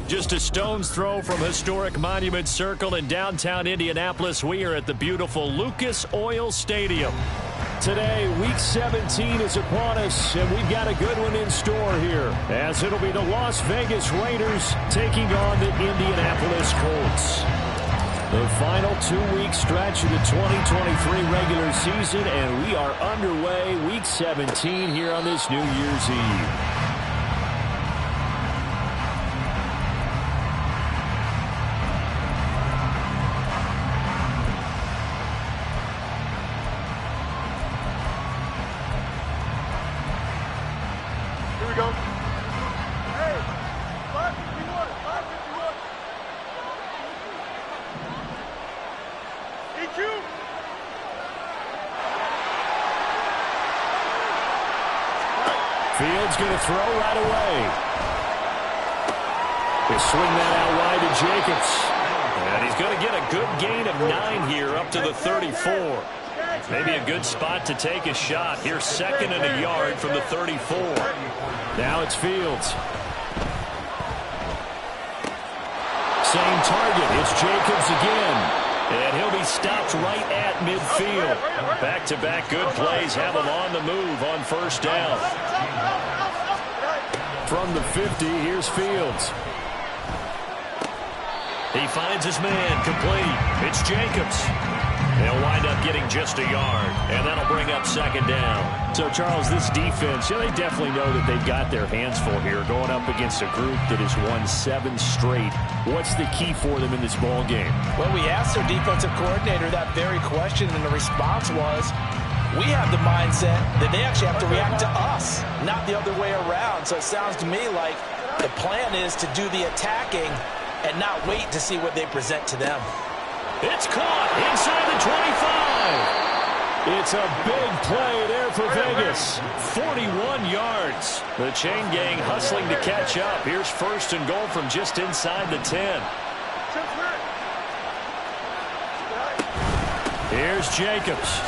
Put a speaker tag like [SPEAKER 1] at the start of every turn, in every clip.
[SPEAKER 1] Just a stone's throw from historic Monument Circle in downtown Indianapolis. We are at the beautiful Lucas Oil Stadium. Today, Week 17 is upon us, and we've got a good one in store here, as it'll be the Las Vegas Raiders taking on the Indianapolis Colts. The final 2-week stretch of the 2023 regular season, and we are underway Week 17 here on this New Year's Eve. Fields going to throw right away. He'll swing that out wide to Jacobs. And he's going to get a good gain of 9 here up to the 34. Maybe a good spot to take a shot. Here's 2nd and a yard from the 34. Now it's Fields. Same target. It's Jacobs again. And he'll be stopped right at midfield. Back-to-back good plays have him on the move on first down. From the 50, here's Fields. He finds his man complete. It's Jacobs. They'll wind up getting just a yard, and that'll bring up 2nd down. So, Charles, this defense, they definitely know that they've got their hands full here going up against a group that has won 7 straight. What's the key for them in this ball game?
[SPEAKER 2] Well, we asked their defensive coordinator that very question, and the response was, we have the mindset that they actually have to react to us, not the other way around. So it sounds to me like the plan is to do the attacking and not wait to see what they present to them.
[SPEAKER 1] It's caught inside the 25. It's a big play there for Vegas. 41 yards. The chain gang hustling to catch up. Here's 1st and goal from just inside the 10. Here's Jacobs.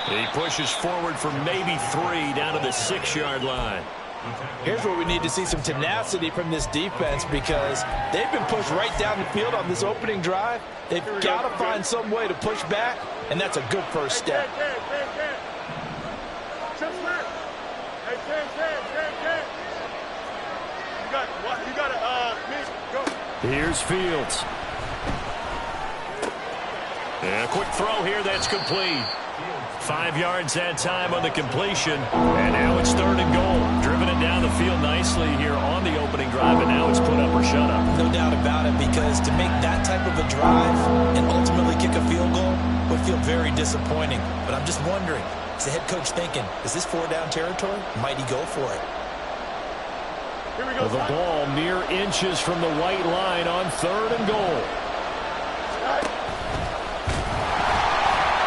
[SPEAKER 1] He pushes forward for maybe 3 down to the 6-yard line.
[SPEAKER 2] Here's where we need to see some tenacity from this defense, because they've been pushed right down the field on this opening drive. They've got to find some way to push back, and that's a good first step.
[SPEAKER 1] Here's Fields. And a quick throw here that's complete. 5 yards that time on the completion. And now it's 3rd and goal. Driven it down the field nicely here on the opening drive, and now it's put up or shut up.
[SPEAKER 2] No doubt about it, because to make that type of a drive and ultimately kick a field goal would feel very disappointing. But I'm just wondering, is the head coach thinking, is this 4-down territory? Might he go for it?
[SPEAKER 1] The ball mere inches from the white line on 3rd and goal.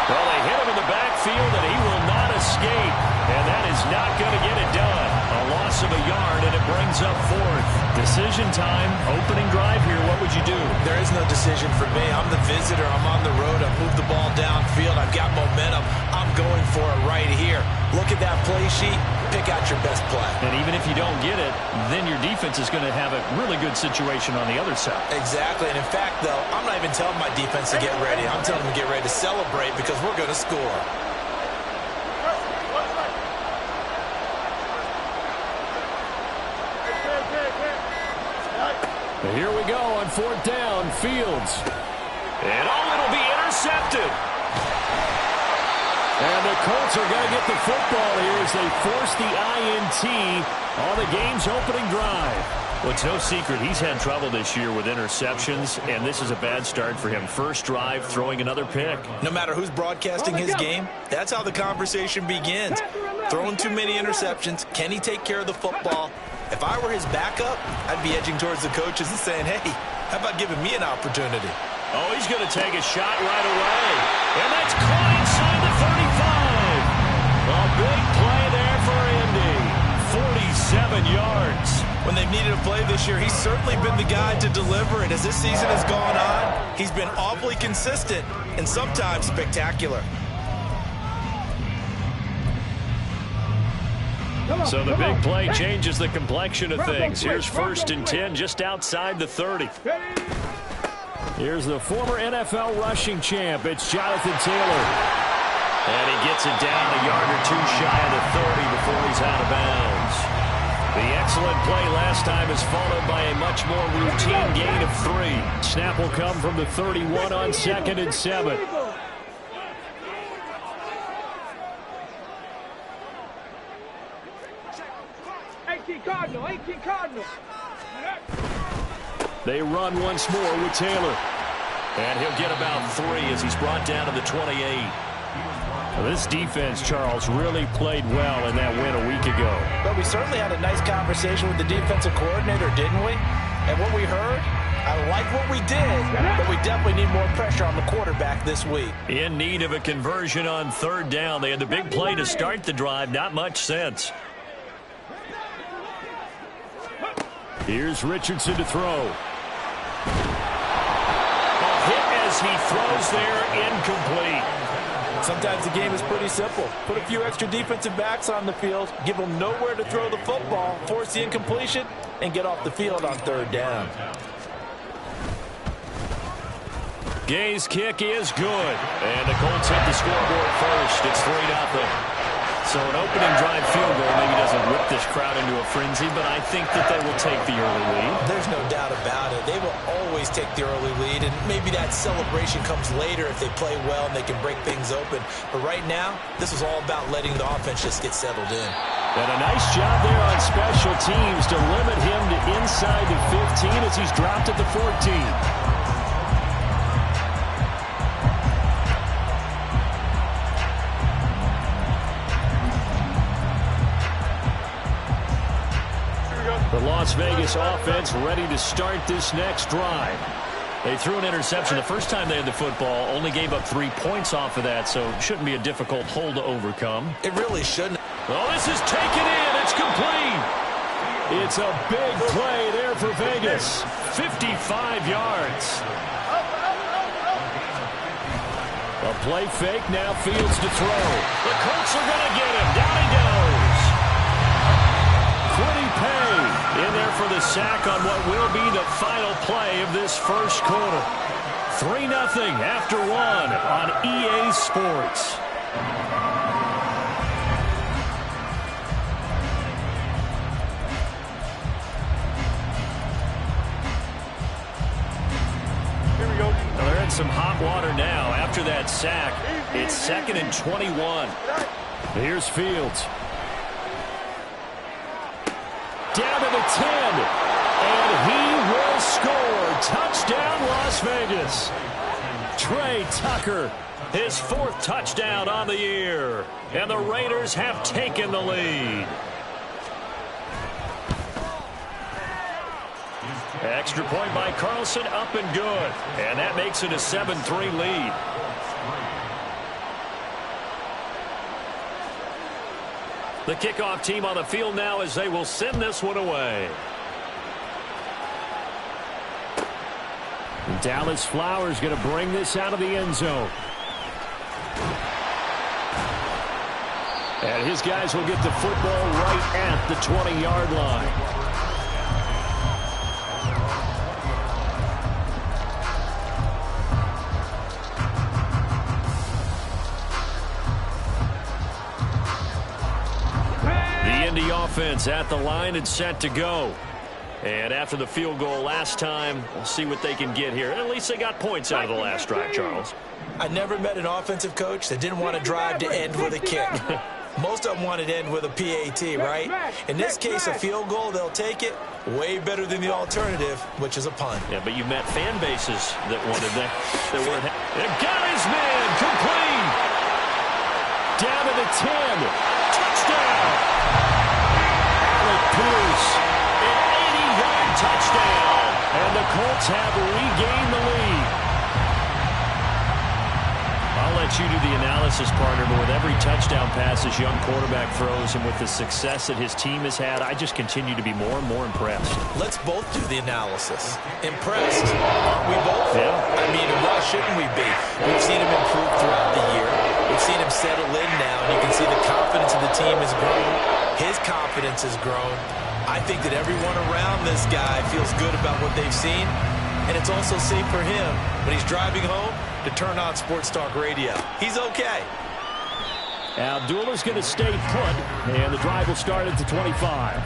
[SPEAKER 1] Well, they hit him in the backfield, and he will not escape. And that is not going to get it done. A loss of a yard, and it brings up 4th. Decision time, opening drive here. What would you do?
[SPEAKER 2] There is no decision for me. I'm the visitor. I'm on the road. I've moved the ball downfield. I've got momentum. I'm going for it right here. Look at that play sheet. Pick out your best play.
[SPEAKER 1] And even if you don't get it, then your defense is going to have a really good situation on the other side.
[SPEAKER 2] Exactly. And in fact, though, I'm not even telling my defense to get ready. I'm telling them to get ready to celebrate, because we're going to score.
[SPEAKER 1] Here we go on 4th down. Fields. And it'll be intercepted. And the Colts are going to get the football here as they force the INT on the game's opening drive. Well, it's no secret he's had trouble this year with interceptions, and this is a bad start for him. First drive, throwing another pick.
[SPEAKER 2] No matter who's broadcasting his game, that's how the conversation begins. Throwing too many interceptions. Can he take care of the football? If I were his backup, I'd be edging towards the coaches and saying, hey, how about giving me an opportunity?
[SPEAKER 1] Oh, he's going to take a shot right away. And that's caught inside the 35. A big play there for Indy. 47 yards.
[SPEAKER 2] When they've needed a play this year, he's certainly been the guy to deliver it. As this season has gone on, he's been awfully consistent and sometimes spectacular.
[SPEAKER 3] Come
[SPEAKER 1] So the big play changes the complexion of things. Here's 1st and 10 just outside the 30. Here's the former NFL rushing champ. It's Jonathan Taylor. And he gets it down a yard or two shy of the 30 before he's out of bounds. The excellent play last time is followed by a much more routine gain of 3. Snap will come from the 31 on 2nd and 7.
[SPEAKER 3] 18 Cardinal.
[SPEAKER 1] They run once more with Taylor. And he'll get about 3 as he's brought down to the 28. Well, this defense, Charles, really played well in that win a week ago.
[SPEAKER 2] But we certainly had a nice conversation with the defensive coordinator, didn't we? And what we heard, I like what we did, but we definitely need more pressure on the quarterback this week.
[SPEAKER 1] In need of a conversion on 3rd down. They had the big play to start the drive. Not much sense. Here's Richardson to throw. A hit as he throws there, incomplete.
[SPEAKER 2] Sometimes the game is pretty simple. Put a few extra defensive backs on the field, give them nowhere to throw the football, force the incompletion, and get off the field on 3rd down.
[SPEAKER 1] Gay's kick is good. And the Colts hit the scoreboard first. It's 3-0. So an opening drive field goal maybe doesn't whip this crowd into a frenzy, but I think that they will take the early lead.
[SPEAKER 2] There's no doubt about it. They will always take the early lead, and maybe that celebration comes later if they play well and they can break things open. But right now, this is all about letting the offense just get settled in.
[SPEAKER 1] And a nice job there on special teams to limit him to inside the 15 as he's dropped at the 14. The Las Vegas offense ready to start this next drive. They threw an interception the first time they had the football, only gave up 3 points off of that, so it shouldn't be a difficult hole to overcome.
[SPEAKER 2] It really shouldn't.
[SPEAKER 1] Oh, this is taken in. It's complete. It's a big play there for Vegas. 55 yards. A play fake, now Fields to throw. The Colts are going to get him. Down he goes. Quiddy Pay in there for the sack on what will be the final play of this first quarter. 3-0 after 1 on EA Sports.
[SPEAKER 3] Here we go.
[SPEAKER 1] Well, they're in some hot water now. After that sack, it's 2nd and 21. Here's Fields. Down to the 10, and he will score. Touchdown, Las Vegas. Trey Tucker, his 4th touchdown on the year, and the Raiders have taken the lead. Extra point by Carlson, up and good, and that makes it a 7-3 lead. The kickoff team on the field now as they will send this one away. And Dallas Flowers going to bring this out of the end zone. And his guys will get the football right at the 20-yard line. Offense at the line and set to go. And after the field goal last time, we'll see what they can get here. At least they got points out of the last drive, Charles.
[SPEAKER 2] I never met an offensive coach that didn't want to drive to end with a kick. Most of them wanted to end with a PAT, right? In this case, a field goal, they'll take it. Way better than the alternative, which is a punt.
[SPEAKER 1] Yeah, but you met fan bases that wanted that. That weren't. And got his man complete. Down to the 10. Touchdown. Pierce, an 80-yard touchdown, and the Colts have regained the lead. I'll let you do the analysis, partner, but with every touchdown pass this young quarterback throws and with the success that his team has had, I just continue to be more and more impressed.
[SPEAKER 2] Let's both do the analysis. Impressed, aren't we both?
[SPEAKER 1] Yeah.
[SPEAKER 2] I mean, why shouldn't we be? We've seen him improve throughout the year. We've seen him settle in now, and you can see the confidence of the team has grown. His confidence has grown. I think that everyone around this guy feels good about what they've seen, and it's also safe for him when he's driving home to turn on Sports Talk Radio. He's okay.
[SPEAKER 1] Abdullah's going to stay put, and the drive will start at the 25.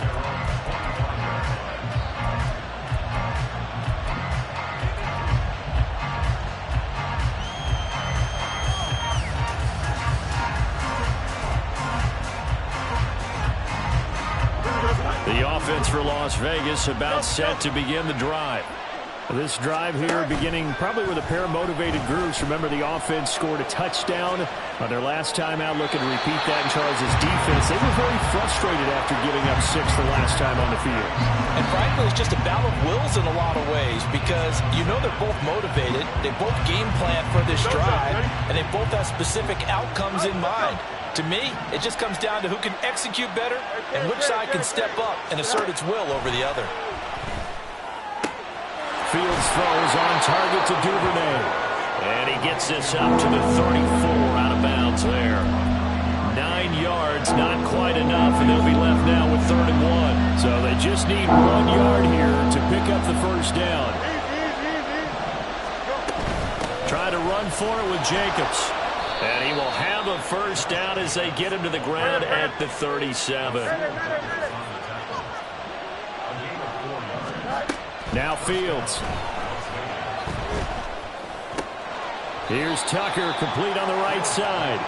[SPEAKER 1] The offense for Las Vegas about set to begin the drive. This drive here beginning probably with a pair of motivated groups. Remember, the offense scored a touchdown on their last time out, looking to repeat that in Charles' defense. They were very frustrated after giving up 6 the last time on the field.
[SPEAKER 2] And frankly, it's just a battle of wills in a lot of ways because you know they're both motivated. They both game plan for this drive, and they both have specific outcomes in mind. To me, it just comes down to who can execute better and which side can step up and assert its will over the other.
[SPEAKER 1] Fields throws on target to Duvernay. And he gets this up to the 34 out of bounds there. 9 yards, not quite enough, and they'll be left now with 3rd and 1. So they just need 1 yard here to pick up the first down. Try to run for it with Jacobs. And he will have a first down as they get him to the ground at the 37. Now Fields. Here's Tucker, complete on the right side.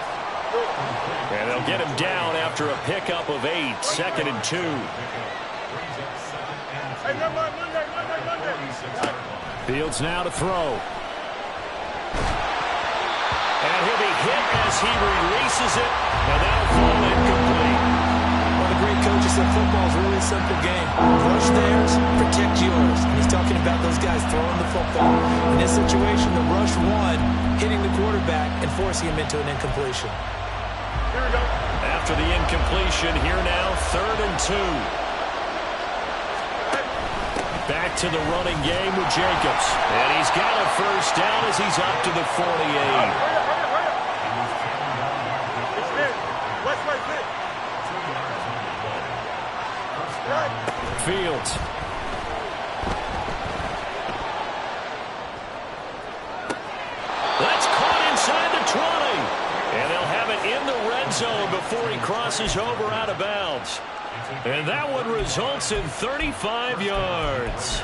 [SPEAKER 1] And they'll get him down after a pickup of 8, 2nd and 2. Fields now to throw. And he'll be hit as he releases it, and that'll fall incomplete.
[SPEAKER 2] One of the great coaches said football is a really simple game. Rush theirs, protect yours. And he's talking about those guys throwing the football. In this situation, the rush one, hitting the quarterback and forcing him into an incompletion.
[SPEAKER 1] Here we go. After the incompletion, here now, 3rd and 2. Back to the running game with Jacobs. And he's got a first down as he's up to the 48. Fields. That's caught inside the 20. And they'll have it in the red zone before he crosses over out of bounds. And that one results in 35 yards.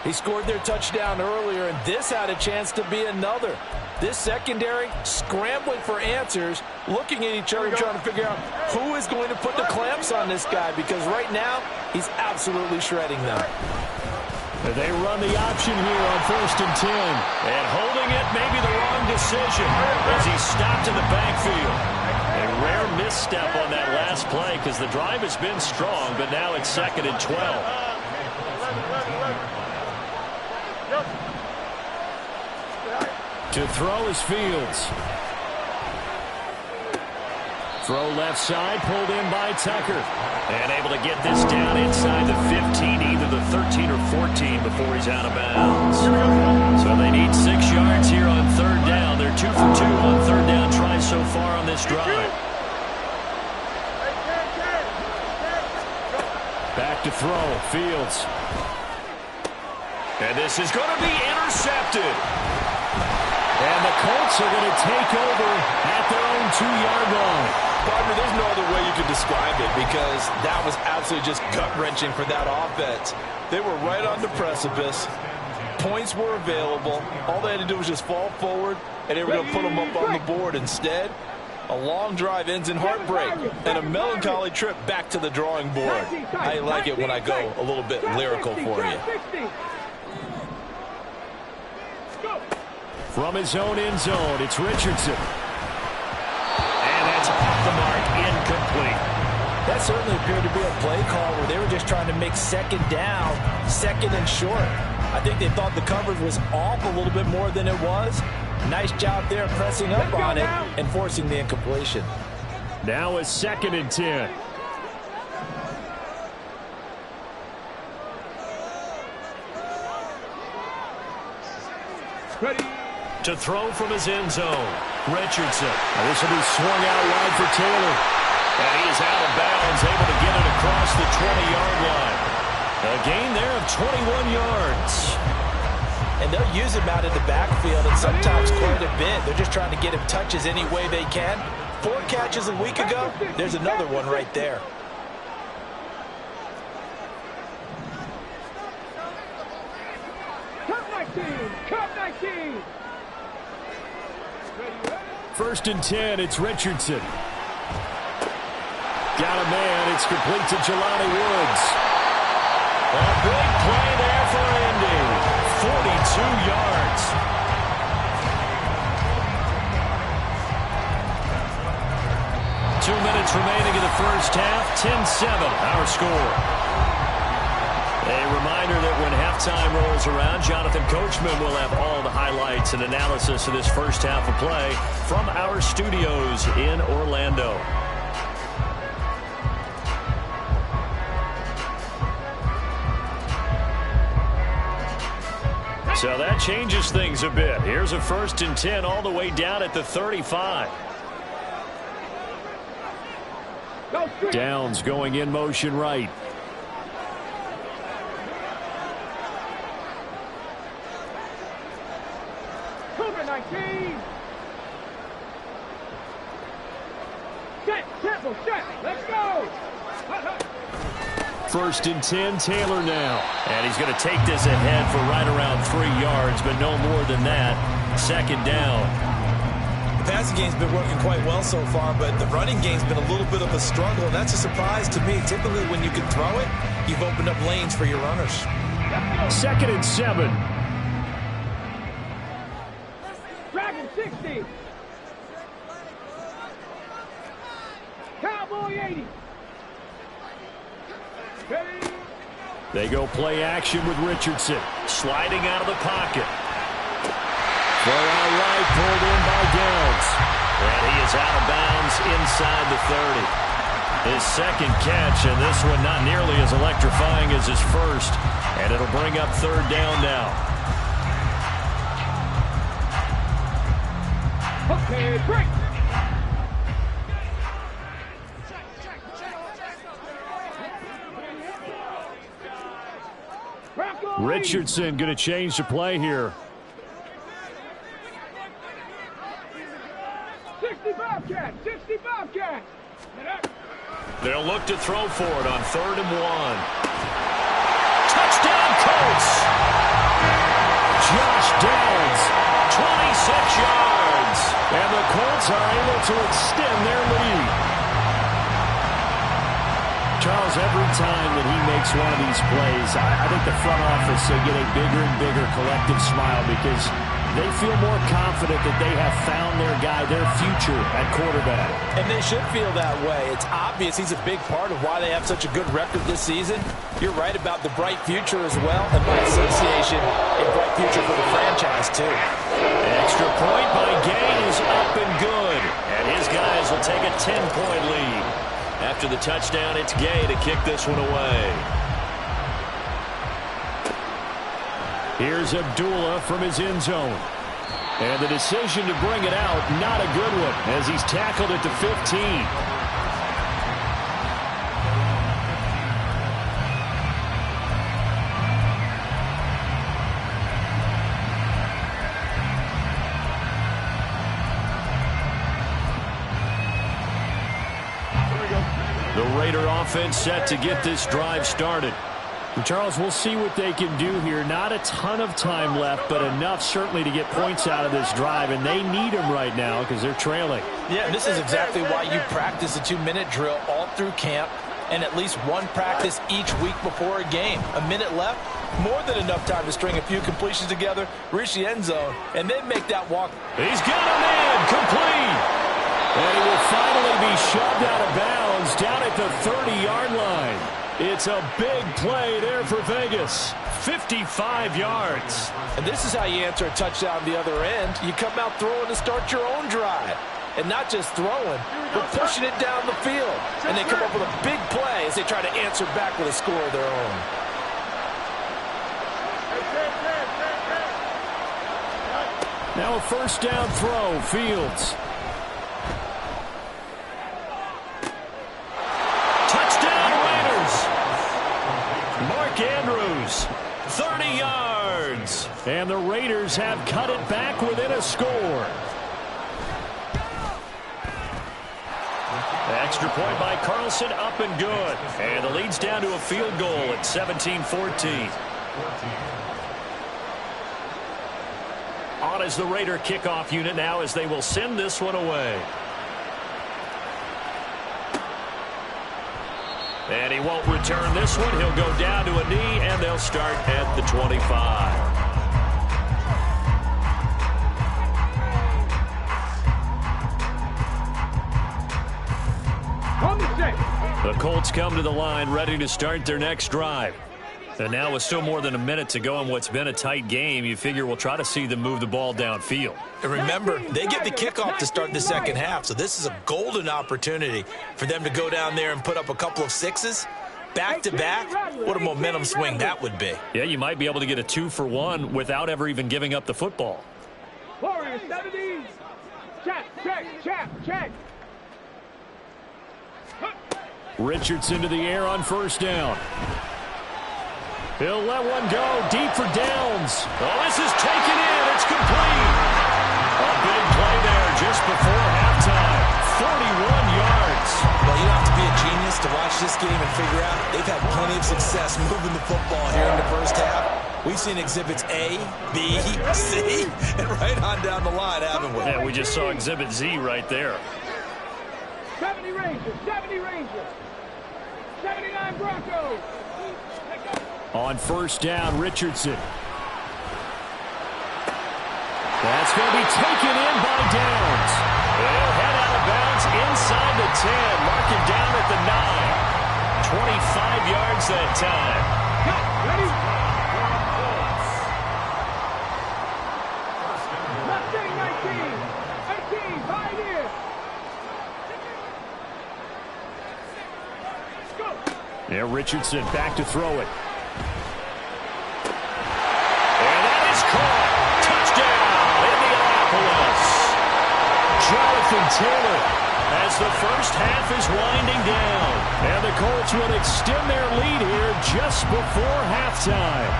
[SPEAKER 2] He scored their touchdown earlier, and this had a chance to be another. This secondary scrambling for answers, looking at each other trying to figure out who is going to put the clamps on this guy, because right now he's absolutely shredding them.
[SPEAKER 1] They run the option here on 1st and 10. And holding it may be the wrong decision as he's stopped in the backfield. A rare misstep on that last play because the drive has been strong, but now it's 2nd and 12. To throw is Fields. Throw left side, pulled in by Tucker. And able to get this down inside the 15, either the 13 or 14 before he's out of bounds. So they need 6 yards here on 3rd down. They're 2 for 2 on 3rd down tries so far on this drive. Back to throw, Fields. And this is going to be intercepted. And the Colts are going to take over at their own 2-yard line.
[SPEAKER 2] Partner, there's no other way you could describe it because that was absolutely just gut-wrenching for that offense. They were right on the precipice. Points were available. All they had to do was just fall forward, and they were going to put them up on the board. Instead, a long drive ends in heartbreak and a melancholy trip back to the drawing board. I like it when I go a little bit lyrical for you.
[SPEAKER 1] From his own end zone, it's Richardson. And that's off the mark, incomplete.
[SPEAKER 2] That certainly appeared to be a play call where they were just trying to make 2nd down, 2nd and short. I think they thought the coverage was off a little bit more than it was. Nice job there pressing up on it and forcing the incompletion.
[SPEAKER 1] Now it's 2nd and 10.
[SPEAKER 3] Ready.
[SPEAKER 1] To throw from his end zone, Richardson. Now this will be swung out wide for Taylor. And he is out of bounds, able to get it across the 20-yard line. A gain there of 21 yards.
[SPEAKER 2] And they'll use him out in the backfield, and sometimes quite a bit. They're just trying to get him touches any way they can. 4 catches a week ago. There's another one right there.
[SPEAKER 3] Cup 19.
[SPEAKER 1] First and 10, it's Richardson. Got a man, it's complete to Jelani Woods. A big play there for Hendu. 42 yards. Two minutes remaining in the first half. 10-7, our score. A reminder that when halftime rolls around, Jonathan Coachman will have all the highlights and analysis of this first half of play from our studios in Orlando. So that changes things a bit. Here's a first and 10 all the way down at the 35. Downs going in motion right.
[SPEAKER 3] Let's go.
[SPEAKER 1] First and 10, Taylor now. And he's going to take this ahead for right around 3 yards, but no more than that. Second down.
[SPEAKER 2] The passing game's been working quite well so far, but the running game's been a little bit of a struggle. That's a surprise to me. Typically, when you can throw it, you've opened up lanes for your runners.
[SPEAKER 1] Second and 7.
[SPEAKER 3] Dragon 60. Cowboy 80.
[SPEAKER 1] They go play action with Richardson. Sliding out of the pocket. Throw out right, pulled in by Downs. And he is out of bounds inside the 30. His second catch, and this one not nearly as electrifying as his first. And it'll bring up third down now.
[SPEAKER 3] Okay, break.
[SPEAKER 1] Richardson going to change the play here.
[SPEAKER 3] 65 catch, 65 catch.
[SPEAKER 1] They'll look to throw for it on 3rd and 1. Touchdown, Colts! Josh Downs, 26 yards. And the Colts are able to extend their lead. Charles, every time that he makes one of these plays, I think the front office, they get a bigger and bigger collective smile because they feel more confident that they have found their guy, their future at quarterback.
[SPEAKER 2] And they should feel that way. It's obvious he's a big part of why they have such a good record this season. You're right about the bright future as well, and by association, a bright future for the franchise too.
[SPEAKER 1] Extra point by Gay is up and good, and his guys will take a 10-point lead. After the touchdown, it's Gay to kick this one away. Here's Abdullah from his end zone. And the decision to bring it out, not a good one, as he's tackled at the 15. The Raider offense set to get this drive started. And Charles, we'll see what they can do here. Not a ton of time left, but enough certainly to get points out of this drive, and they need them right now because they're trailing.
[SPEAKER 2] Yeah, this is exactly why you practice a 2-minute drill all through camp and at least one practice each week before a game. A minute left, more than enough time to string a few completions together, reach the end zone, and then make that walk.
[SPEAKER 1] He's got him in, complete. And he will finally be shoved out of bounds down at the 30-yard line. It's a big play there for Vegas. 55 yards.
[SPEAKER 2] And this is how you answer a touchdown on the other end. You come out throwing to start your own drive. And not just throwing, but pushing it down the field. And they come up with a big play as they try to answer back with a score of their own.
[SPEAKER 1] Now a first down throw, Fields. goes. 30 yards. And the Raiders have cut it back within a score. Extra point by Carlson, up and good. And the lead's down to a field goal at 17-14. On is the Raider kickoff unit now as they will send this one away. And he won't return this one. He'll go down to a knee, and they'll start at the 25. The Colts come to the line ready to start their next drive. And now with still more than a minute to go in what's been a tight game, you figure we'll try to see them move the ball downfield.
[SPEAKER 2] And remember, they get the kickoff to start the second half, so this is a golden opportunity for them to go down there and put up a couple of sixes. Back-to-back, what a momentum swing that would be.
[SPEAKER 1] Yeah, you might be able to get a 2-for-1 without ever even giving up the football.
[SPEAKER 3] Warriors, 70. Check.
[SPEAKER 1] Richardson to the air on first down. He'll let one go deep for downs. Oh, this is taken in. It's complete. A big play there just before halftime. 41 yards.
[SPEAKER 2] Well, you don't have to be a genius to watch this game and figure out they've had plenty of success moving the football here in the first half. We've seen exhibits A, B, C, and right on down the line, haven't we?
[SPEAKER 1] Yeah, we just saw exhibit Z right there.
[SPEAKER 3] 70 Rangers. 79 Broncos.
[SPEAKER 1] On first down, Richardson. That's going to be taken in by Downs. They'll head out of bounds inside the 10. Mark it down at the 9. 25 yards that time.
[SPEAKER 3] Ready? Left 19. 18. 5 years. Go.
[SPEAKER 1] Yeah, Richardson back to throw it. And that is caught. Touchdown, Indianapolis. Jonathan Taylor as the first half is winding down. And the Colts will extend their lead here just before halftime.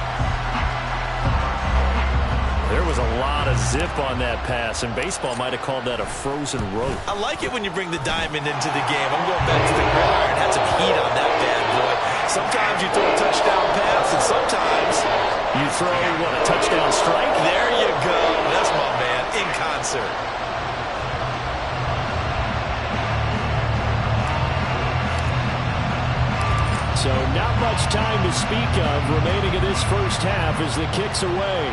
[SPEAKER 1] There was a lot of zip on that pass, and baseball might have called that a frozen rope.
[SPEAKER 2] I like it when you bring the diamond into the game. I'm going back to the gridiron. Had some heat on that bad boy. Sometimes you throw a touchdown pass, and sometimes
[SPEAKER 1] you throw, a touchdown strike?
[SPEAKER 2] There you go. That's my man, in concert.
[SPEAKER 1] So not much time to speak of remaining in this first half as the kick's away.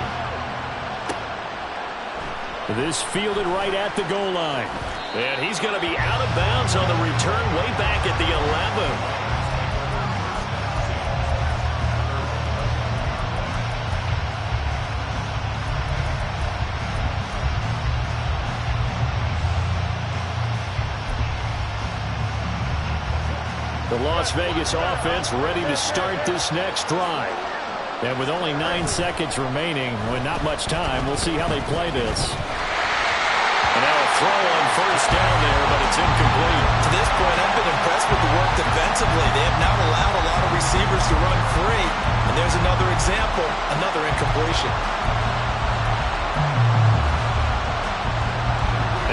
[SPEAKER 1] This fielded right at the goal line. And he's going to be out of bounds on the return way back at the 11. The Las Vegas offense ready to start this next drive. And with only 9 seconds remaining, with not much time, we'll see how they play this. And now a throw on first down there, but it's incomplete.
[SPEAKER 2] To this point, I've been impressed with the work defensively. They have not allowed a lot of receivers to run free. And there's another example, another incompletion.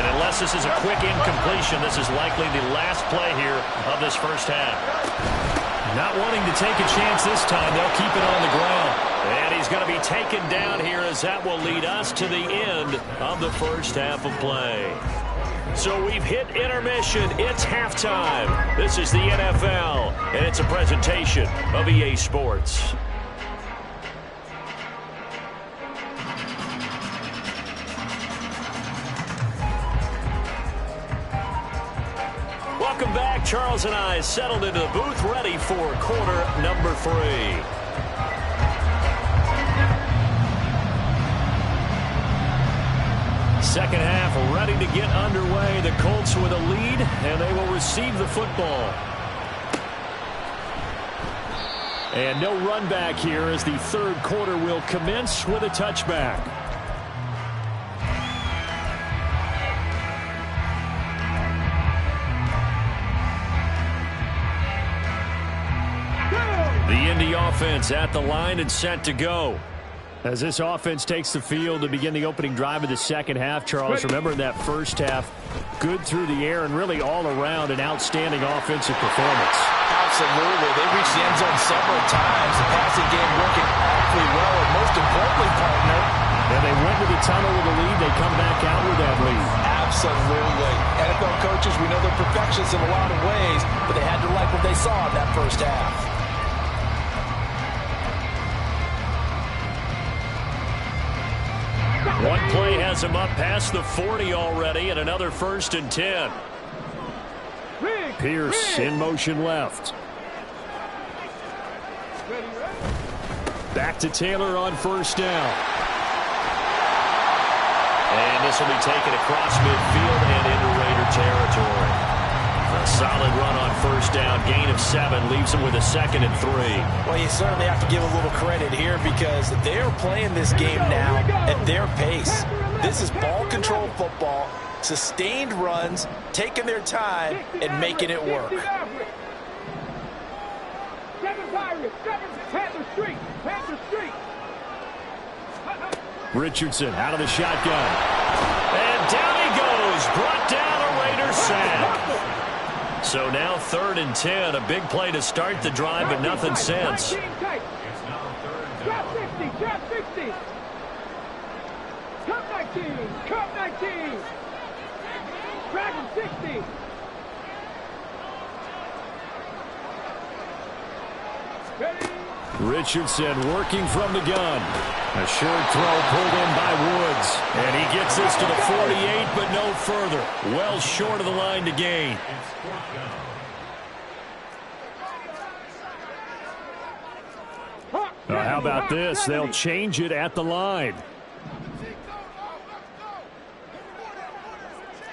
[SPEAKER 1] And unless this is a quick incompletion, this is likely the last play here of this first half. Not wanting to take a chance this time, they'll keep it on the ground. And he's going to be taken down here as that will lead us to the end of the first half of play. So we've hit intermission. It's halftime. This is the NFL, and it's a presentation of EA Sports. Welcome back. Charles and I settled into the booth, ready for quarter number 3. Second half ready to get underway. The Colts with a lead, and they will receive the football. And no run back here as the third quarter will commence with a touchback. The Indy offense at the line and set to go. As this offense takes the field to begin the opening drive of the second half, Charles, remember in that first half, good through the air and really all around an outstanding offensive performance.
[SPEAKER 2] Absolutely. They reached the end zone several times. The passing game working awfully well, and most importantly, partner,
[SPEAKER 1] and they went to the tunnel with a lead. They come back out with that lead.
[SPEAKER 2] Absolutely. NFL coaches, we know they're perfectionists in a lot of ways, but they had to like what they saw in that first half.
[SPEAKER 1] One play has him up past the 40 already, and another 1st and 10. Pierce in motion left. Back to Taylor on 1st down. And this will be taken across midfield and into Raider territory. A solid run on 1st down, gain of 7, leaves them with a 2nd and 3.
[SPEAKER 2] Well, you certainly have to give a little credit here because they're playing this game now at their pace. This is ball control football, sustained runs, taking their time, and making it work.
[SPEAKER 3] 7 Pirates, 7 Panther Street, Panther Street.
[SPEAKER 1] Richardson out of the shotgun. And down he goes, brought down a Raider sack. So now 3rd and 10, a big play to start the drive, but nothing since.
[SPEAKER 3] Drop 60, drop 60. Cup 19, Cup 19. Dragon 60.
[SPEAKER 1] Richardson working from the gun. A short throw pulled in by Woods. And he gets this to the 48, but no further. Well short of the line to gain. How about this? They'll change it at the line.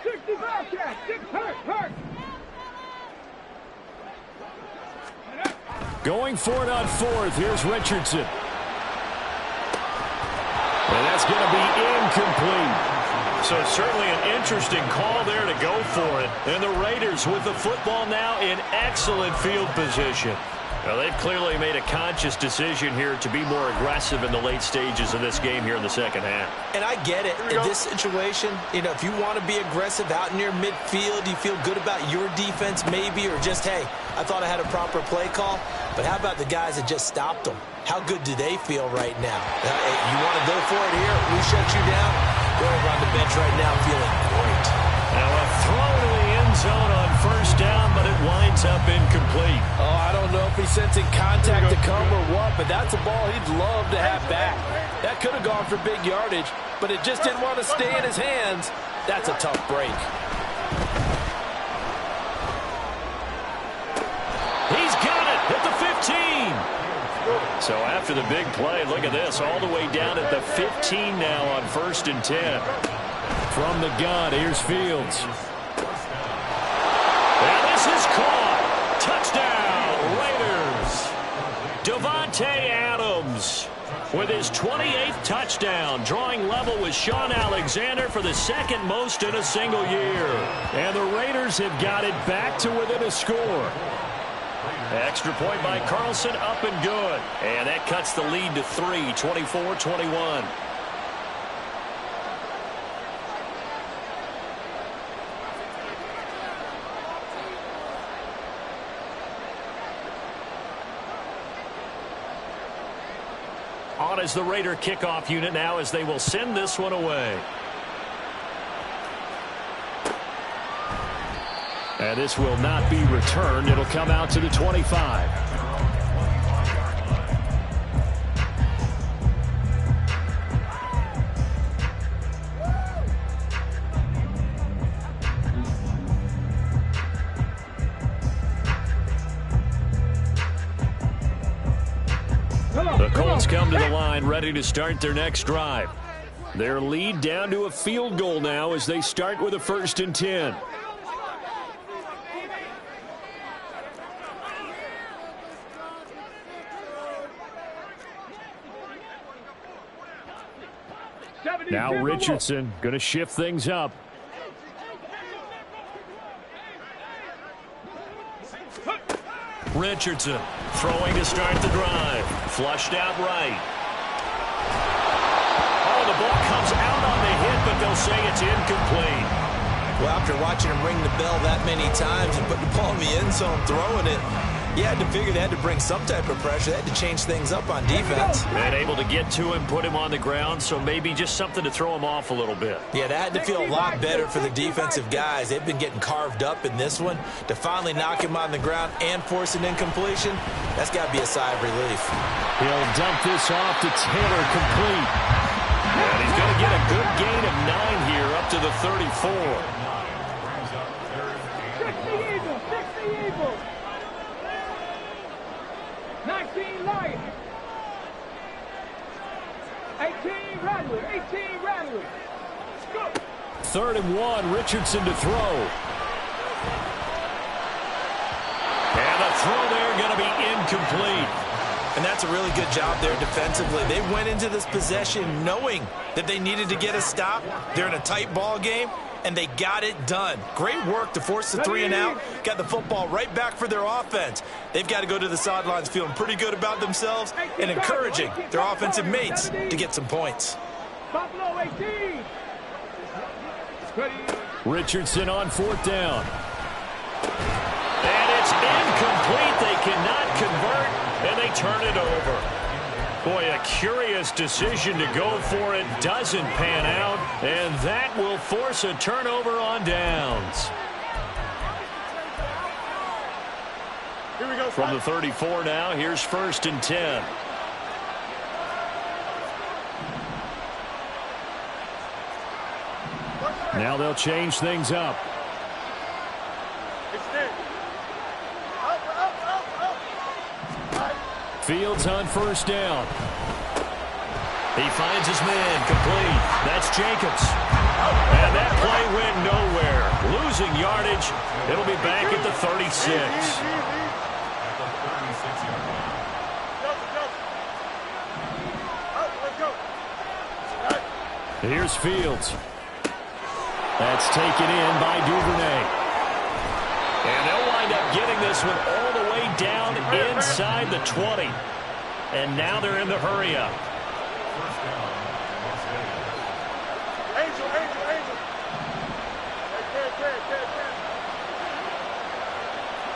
[SPEAKER 3] 60 Bobcat, 6 hurt.
[SPEAKER 1] Going for it on 4th. Here's Richardson. And that's going to be incomplete. So certainly an interesting call there to go for it. And the Raiders with the football now in excellent field position. Well, they've clearly made a conscious decision here to be more aggressive in the late stages of this game here in the second half.
[SPEAKER 2] And I get it. In this situation, if you want to be aggressive out near midfield, you feel good about your defense maybe, or just, hey, I thought I had a proper play call. But how about the guys that just stopped them? How good do they feel right now? Hey, you want to go for it here? We shut you down? They're over on the bench right now feeling great.
[SPEAKER 1] Now a throw to the end zone on 1st down, but it winds up incomplete.
[SPEAKER 2] Oh, I don't know if he's sensing contact to come or what, but that's a ball he'd love to have back. That could have gone for big yardage, but it just didn't want to stay in his hands. That's a tough break.
[SPEAKER 1] He's got it at the 15. So after the big play, look at this, all the way down at the 15 now on 1st and 10. From the gun, here's Fields. And this is caught. Touchdown, Raiders. Davante Adams with his 28th touchdown, drawing level with Sean Alexander for the 2nd most in a single year. And the Raiders have got it back to within a score. Extra point by Carlson, up and good. And that cuts the lead to 3, 24-21. On as the Raider kickoff unit now as they will send this one away. And this will not be returned. It'll come out to the 25. The Colts come to the line ready to start their next drive. Their lead down to a field goal now as they start with a 1st and 10. Now Richardson going to shift things up. Richardson throwing to start the drive. Flushed out right. Oh, the ball comes out on the hit, but they'll say it's incomplete.
[SPEAKER 2] Well, after watching him ring the bell that many times and put the ball in the end zone, throwing it, you had to figure they had to bring some type of pressure. They had to change things up on defense.
[SPEAKER 1] And able to get to him, put him on the ground, so maybe just something to throw him off a little bit.
[SPEAKER 2] Yeah, that had to feel a lot better for the defensive guys. They've been getting carved up in this one. To finally knock him on the ground and force an incompletion, that's got to be a sigh of relief.
[SPEAKER 1] He'll dump this off to Taylor, complete. And he's going to get a good gain of 9 here up to the 34.
[SPEAKER 3] 60 Eagles. 19 Lions. 18 Rattlers. 18 Rattlers. Go.
[SPEAKER 1] 3rd and 1, Richardson to throw. And the throw there going to be incomplete.
[SPEAKER 2] And that's a really good job there defensively. They went into this possession knowing that they needed to get a stop. They're in a tight ball game, and they got it done. Great work to force the 3 and out. Got the football right back for their offense. They've got to go to the sidelines feeling pretty good about themselves and encouraging their offensive mates to get some points.
[SPEAKER 3] Buffalo 18.
[SPEAKER 1] Richardson on 4th down. And it's incomplete. They cannot convert, and they turn it over. Boy, a curious decision to go for it. Doesn't pan out, and that will force a turnover on downs.
[SPEAKER 3] Here we go.
[SPEAKER 1] From the 34 now, here's 1st and 10. Now they'll change things up. Fields on 1st down. He finds his man, complete. That's Jacobs. And that play went nowhere. Losing yardage. It'll be back at the 36. Here's Fields. That's taken in by Duvernay. And they'll wind up getting this one all the way down inside the 20. And now they're in the hurry-up.
[SPEAKER 3] Angel.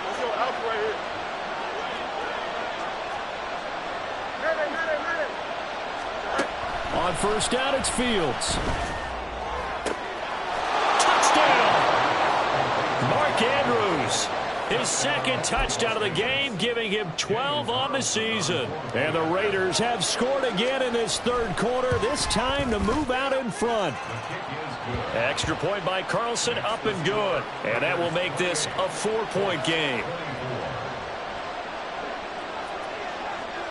[SPEAKER 3] Let's go Alpha right here.
[SPEAKER 1] On 1st down, it's Fields. Touchdown! Mark Andrews. His 2nd touchdown of the game, giving him 12 on the season. And the Raiders have scored again in this 3rd quarter, this time to move out in front. Extra point by Carlson, up and good. And that will make this a 4-point game.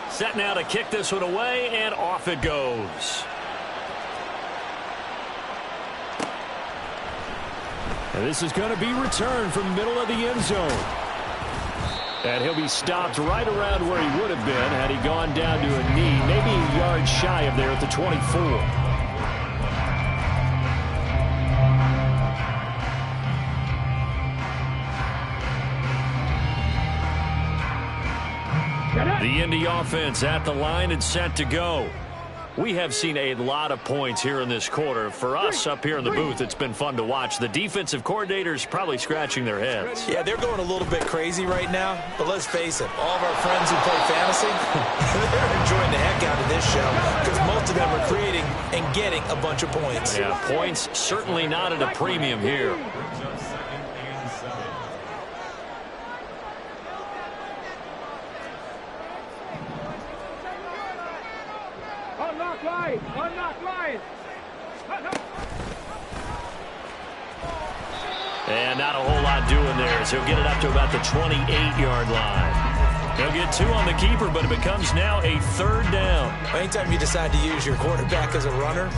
[SPEAKER 1] Set now to kick this one away, and off it goes. And this is going to be returned from middle of the end zone. And he'll be stopped right around where he would have been had he gone down to a knee, maybe a yard shy of there at the 24. The Indy offense at the line and set to go. We have seen a lot of points here in this quarter. For us up here in the booth, it's been fun to watch. The defensive coordinators probably scratching their heads.
[SPEAKER 2] Yeah, they're going a little bit crazy right now. But let's face it, all of our friends who play fantasy, they're enjoying the heck out of this show because most of them are creating and getting a bunch of points.
[SPEAKER 1] Yeah, points certainly not at a premium here.
[SPEAKER 3] Unlock Lions.
[SPEAKER 1] And not a whole lot doing there as he'll get it up to about the 28-yard line. He'll get 2 on the keeper, but it becomes now a 3rd down.
[SPEAKER 2] Anytime you decide to use your quarterback as a runner,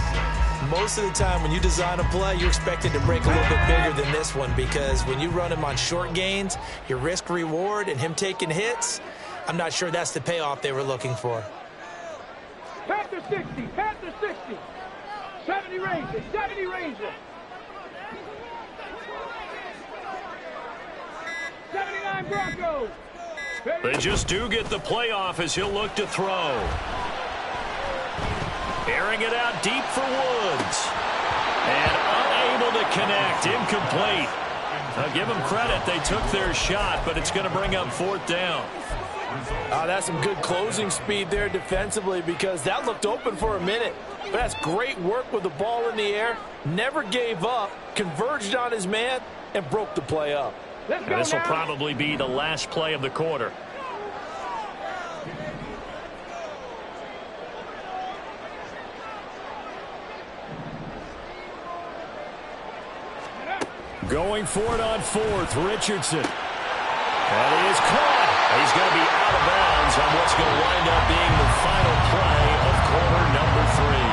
[SPEAKER 2] most of the time when you design a play, you're expected to break a little bit bigger than this one because when you run him on short gains, your risk-reward and him taking hits, I'm not sure that's the payoff they were looking for.
[SPEAKER 3] Panther 60. 70 Rangers. 79 Broncos.
[SPEAKER 1] They just do get the playoff as he'll look to throw. Airing it out deep for Woods. And unable to connect. Incomplete. I'll give them credit. They took their shot, but it's going to bring up 4th down.
[SPEAKER 2] That's some good closing speed there defensively because that looked open for a minute. But that's great work with the ball in the air. Never gave up, converged on his man, and broke the play up.
[SPEAKER 1] And this will probably be the last play of the quarter. Going for it on 4th, Richardson. And he is caught. He's going to be out of bounds on what's going to wind up being the final play of quarter number 3.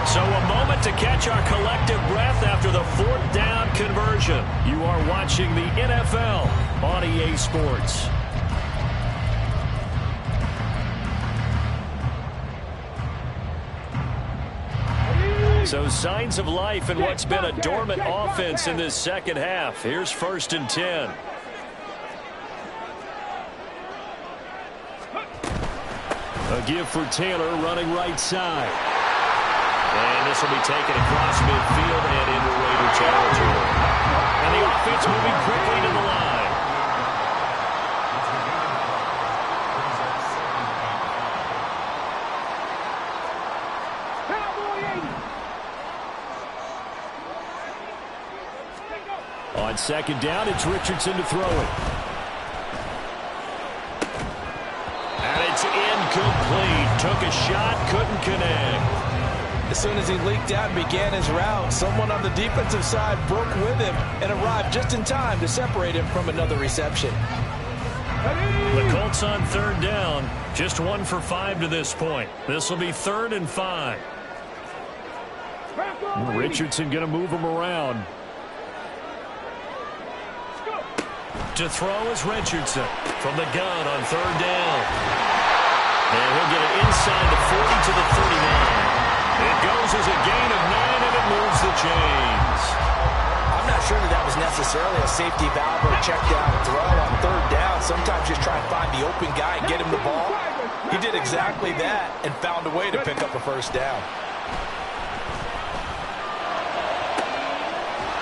[SPEAKER 1] So a moment to catch our collective breath after the 4th down conversion. You are watching the NFL on EA Sports. So signs of life in what's been a dormant offense in this second half. Here's 1st and 10. A give for Taylor running right side. And this will be taken across midfield and into Raider territory. And the offense moving quickly to the line. On 2nd down, it's Richardson to throw it. And it's incomplete. Took a shot, couldn't connect.
[SPEAKER 2] As soon as he leaked out and began his route, someone on the defensive side broke with him and arrived just in time to separate him from another reception.
[SPEAKER 1] The Colts on 3rd down. Just 1 for 5 to this point. This will be 3rd and 5. Richardson going to move him around. To throw is Richardson from the gun on 3rd down. And he'll get it inside the 40 to the 39. It goes as a gain of 9, and it moves the chains.
[SPEAKER 2] I'm not sure that was necessarily a safety valve or a check down throw on 3rd down. Sometimes just try and find the open guy and get him the ball. He did exactly that and found a way to pick up a 1st down.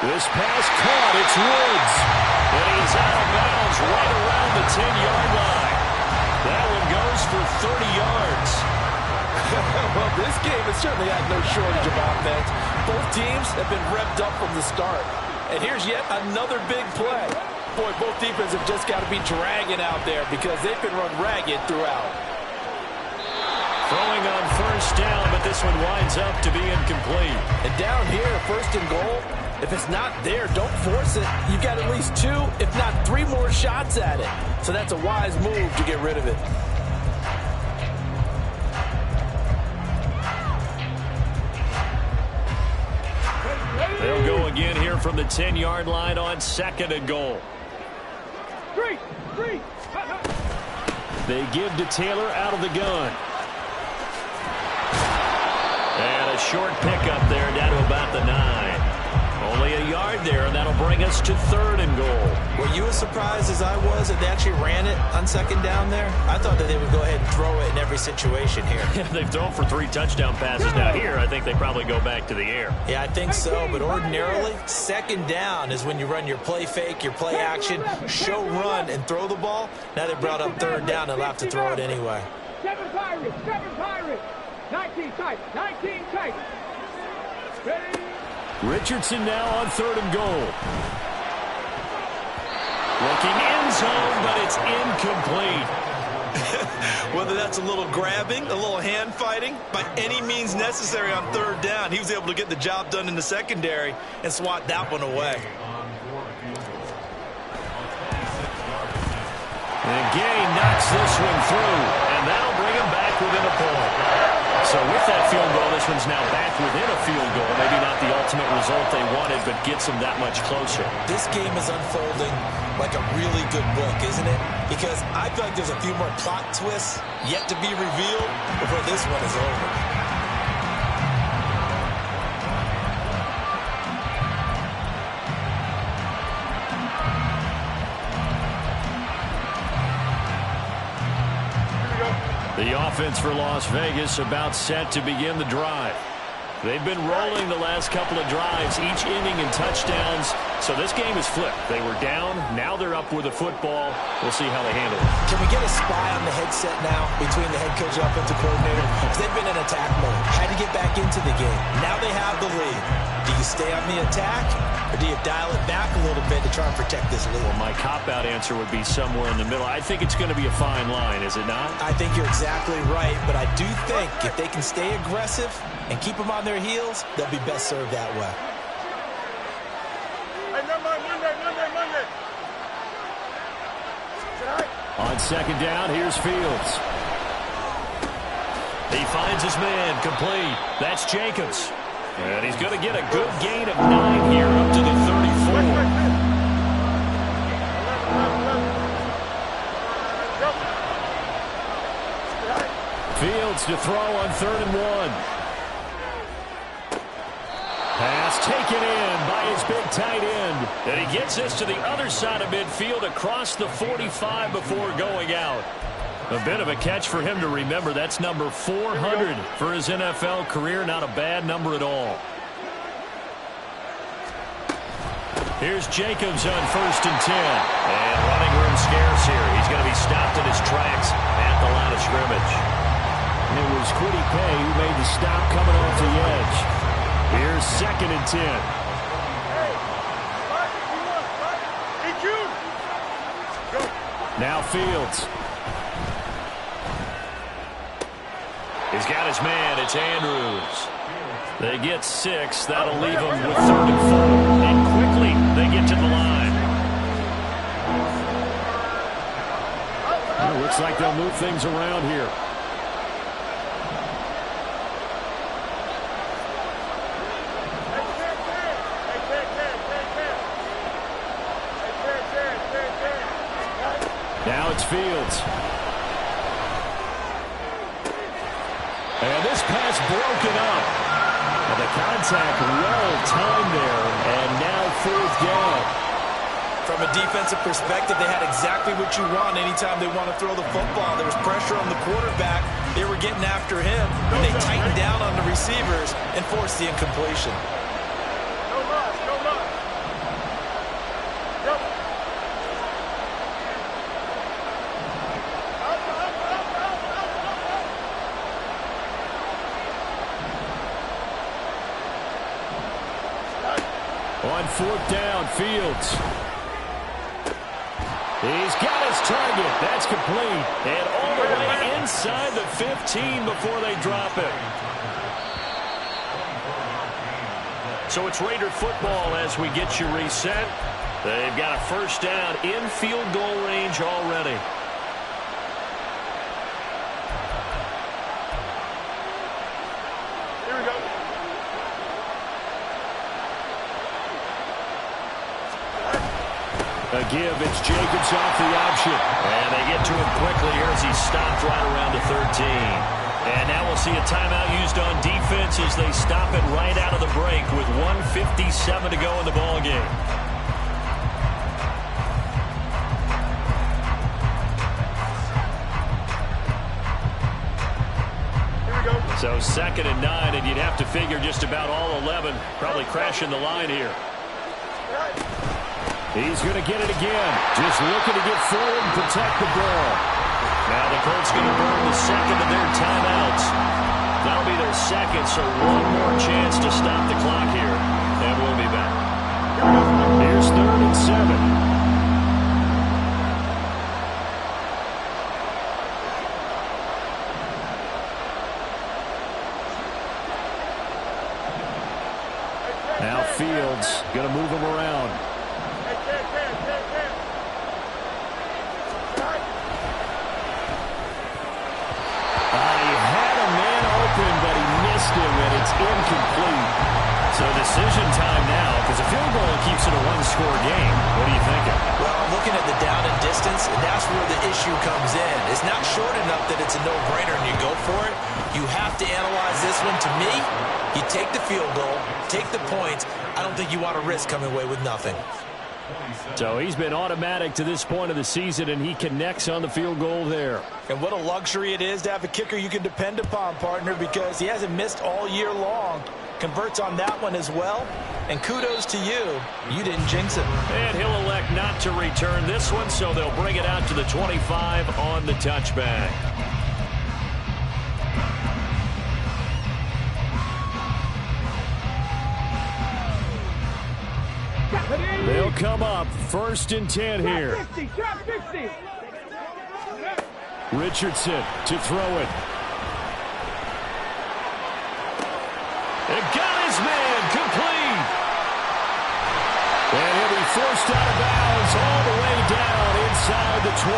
[SPEAKER 1] This pass caught. It's Woods. And he's out of bounds right around the 10-yard line. That one goes for 30 yards.
[SPEAKER 2] Well, this game has certainly had no shortage of offense. Both teams have been revved up from the start. And here's yet another big play. Boy, both defenses have just got to be dragging out there because they've been run ragged throughout.
[SPEAKER 1] Throwing on 1st down, but this one winds up to be incomplete.
[SPEAKER 2] And down here, 1st and goal, if it's not there, don't force it. You've got at least 2, if not 3 more shots at it. So that's a wise move to get rid of it.
[SPEAKER 1] They'll go again here from the 10-yard line on 2nd and goal. They give to Taylor out of the gun. And a short pickup there down to about the 9. Only a yard there, and that'll bring us to 3rd and goal.
[SPEAKER 2] Were you as surprised as I was that they actually ran it on 2nd down there? I thought that they would go ahead and throw it in every situation here.
[SPEAKER 1] They've thrown for 3 touchdown passes. Now here, I think they probably go back to the air.
[SPEAKER 2] Yeah, I think so, but ordinarily, 2nd down is when you run your play fake, your play action, show run, and throw the ball. Now they brought up 3rd down, they'll have to throw it anyway.
[SPEAKER 3] 7 Pirates, 19 tight, 19 tight. Ready?
[SPEAKER 1] Richardson now on 3rd and goal. Looking end zone, but it's incomplete.
[SPEAKER 4] Whether that's a little grabbing, a little hand fighting, by any means necessary on 3rd down, he was able to get the job done in the secondary and swat that one away.
[SPEAKER 1] And Gay knocks this one through, and that'll bring him back within a point. So with that field goal, this one's now back within a field goal. Maybe not the ultimate result they wanted, but gets them that much closer.
[SPEAKER 2] This game is unfolding like a really good book, isn't it? Because I feel like there's a few more plot twists yet to be revealed before this one is over.
[SPEAKER 1] The offense for Las Vegas about set to begin the drive. They've been rolling the last couple of drives, each inning in touchdowns. So this game is flipped. They were down. Now they're up with the football. We'll see how they handle it.
[SPEAKER 2] Can we get a spy on the headset now between the head coach and offensive coordinator? Because they've been in attack mode. Had to get back into the game. Now they have the lead. Do you stay on the attack, or do you dial it back a little bit to try and protect this lead?
[SPEAKER 1] Well, my cop-out answer would be somewhere in the middle. I think it's going to be a fine line, is it not?
[SPEAKER 2] I think you're exactly right, but I do think if they can stay aggressive and keep them on their heels, they'll be best served that way.
[SPEAKER 3] Monday.
[SPEAKER 1] On second down, here's Fields. He finds his man, complete. That's Jacobs. And he's going to get a good gain of 9 here up to the 34. Fields to throw on 3rd and 1. Pass taken in by his big tight end. And he gets this to the other side of midfield across the 45 before going out. A bit of a catch for him to remember. That's number 400 for his NFL career. Not a bad number at all. Here's Jacobs on 1st and 10. And running room scarce here. He's going to be stopped in his tracks at the line of scrimmage. It was Kwity Paye who made the stop coming off the edge. Here's 2nd and 10. Now Fields. He's got his man. It's Andrews. They get 6. That'll leave them with 3rd and 4. And quickly they get to the line. Well, it looks like they'll move things around here. Now it's Fields. And this pass broken up. And the contact well timed there. And now 4th down.
[SPEAKER 2] From a defensive perspective, they had exactly what you want anytime they want to throw the football. There was pressure on the quarterback. They were getting after him. And they tightened down on the receivers and forced the incompletion.
[SPEAKER 1] On 4th down, Fields. He's got his target. That's complete. And all the way inside the 15 before they drop it. So it's Raider football as we get you reset. They've got a 1st down in field goal range already. A give, it's Jacobs off the option. And they get to him quickly here as he's stopped right around the 13. And now we'll see a timeout used on defense as they stop it right out of the break with 1:57 to go in the ballgame. So 2nd and 9, and you'd have to figure just about all 11 probably crashing the line here. He's going to get it again. Just looking to get forward and protect the ball. Now the Colts going to burn the 2nd of their timeouts. That'll be their 2nd, so one more chance to stop the clock here. And we'll be back. Here's 3rd and 7. Now Fields going to move him around. But he missed him, and it's incomplete. So decision time now, because a field goal keeps it a one-score game. What are you thinking?
[SPEAKER 2] Well, I'm looking at the down and distance, and that's where the issue comes in. It's not short enough that it's a no-brainer and you go for it. You have to analyze this one. To me, you take the field goal, take the points. I don't think you want to risk coming away with nothing.
[SPEAKER 1] So he's been automatic to this point of the season, and he connects on the field goal there.
[SPEAKER 2] And what a luxury it is to have a kicker you can depend upon, partner, because he hasn't missed all year long. Converts on that one as well. And kudos to you. You didn't jinx it.
[SPEAKER 1] And he'll elect not to return this one, so they'll bring it out to the 25 on the touchback. They'll come up 1st and 10 here. Richardson to throw it. It got his man complete. And he'll be forced out of bounds all the way down inside the 20.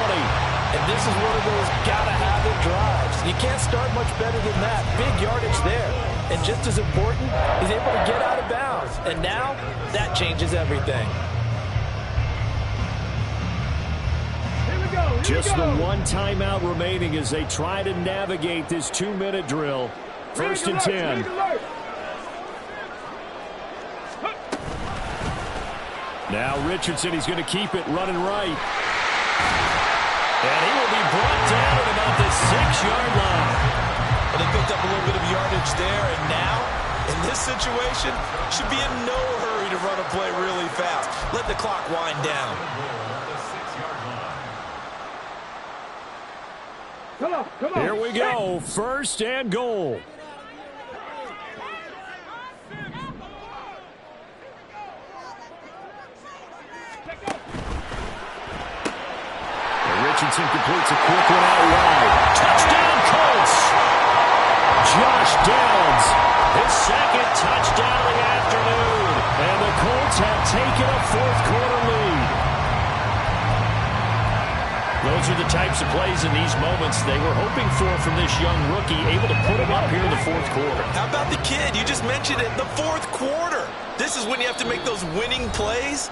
[SPEAKER 2] And this is one of those gotta-have-it drives. You can't start much better than that. Big yardage there. And just as important, he's able to get out of bounds. And now, that changes everything.
[SPEAKER 1] Just the one timeout remaining as they try to navigate this 2-minute drill. 1st and 10. Now Richardson, he's going to keep it running right. And he will be brought down at about the 6-yard line.
[SPEAKER 4] Well, they picked up a little bit of yardage there, and now, in this situation, should be in no hurry to run a play really fast. Let the clock wind down.
[SPEAKER 3] Come on.
[SPEAKER 1] Here we go, 1st and goal. Richardson completes a quick one out wide. Touchdown, Colts! Josh Downs, his 2nd touchdown of the afternoon. And the Colts have taken a 4th-quarter lead. Those are the types of plays in these moments they were hoping for from this young rookie, able to put him up here in the 4th quarter.
[SPEAKER 4] How about the kid? You just mentioned it, the 4th quarter. This is when you have to make those winning plays.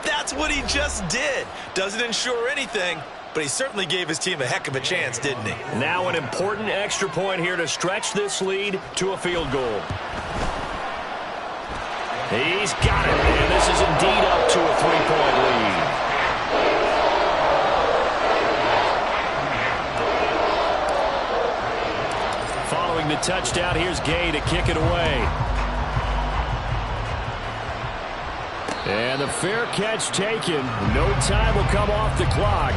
[SPEAKER 4] That's what he just did. Doesn't ensure anything, but he certainly gave his team a heck of a chance, didn't he?
[SPEAKER 1] Now an important extra point here to stretch this lead to a field goal. He's got it, and this is indeed up to a 3-point lead. Following the touchdown, here's Gay to kick it away. And the fair catch taken. No time will come off the clock.